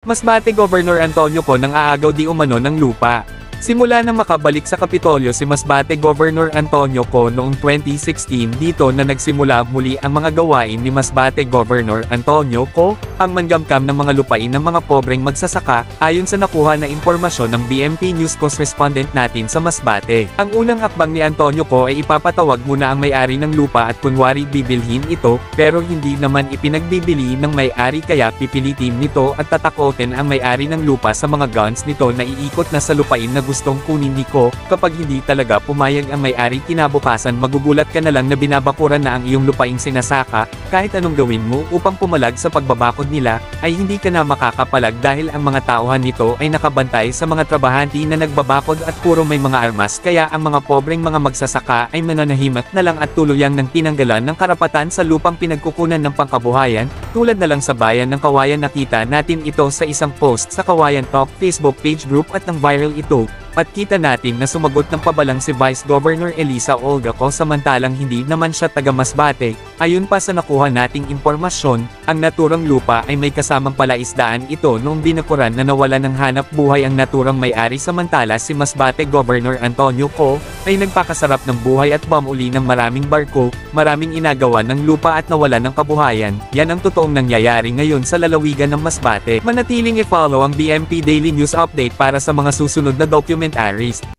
Masbate Governor Antonio Co nang aagaw di umano ng lupa. Simula nang makabalik sa Kapitolyo si Masbate Governor Antonio Co noong 2016 dito na nagsimula muli ang mga gawain ni Masbate Governor Antonio Co, ang manggamkam ng mga lupain ng mga pobreng magsasaka, ayon sa nakuha na impormasyon ng BMP News correspondent natin sa Masbate. Ang unang hakbang ni Antonio Co ay ipapatawag muna ang may-ari ng lupa at kunwari bibilhin ito, pero hindi naman ipinagbibili ng may-ari kaya pipilitin nito at tatakotin ang may-ari ng lupa sa mga guns nito na iikot na sa lupain na gustong kunin ni Co. Kapag hindi talaga pumayag ang may-ari kinabukasan magugulat ka na lang na binabakuran na ang iyong lupaing sinasaka, kahit anong gawin mo upang pumalag sa pagbabakod nila, ay hindi ka na makakapalag dahil ang mga tauhan nito ay nakabantay sa mga trabahante na nagbabakod at puro may mga armas kaya ang mga pobreng mga magsasaka ay mananahimat na lang at tuluyang nang tinanggalan ng karapatan sa lupang pinagkukunan ng pangkabuhayan, tulad na lang sa bayan ng Kawayan. Nakita natin ito sa isang post sa Kawayan Talk Facebook page group at nang viral ito. At kita natin na sumagot ng pabalang si Vice Governor Elisa Olga Co samantalang hindi naman siya taga Masbate. Ayon pa sa nakuha nating impormasyon, ang naturang lupa ay may kasamang palaisdaan ito noong binakuran na nawala ng hanap buhay ang naturang may-ari samantala si Masbate Governor Antonio Co ay nagpakasarap ng buhay at bumuli ng maraming barko, maraming inagawa ng lupa at nawala ng kabuhayan. Yan ang totoong nangyayari ngayon sa lalawigan ng Masbate. Manatiling i-follow ang BMP Daily News Update para sa mga susunod na documentaries.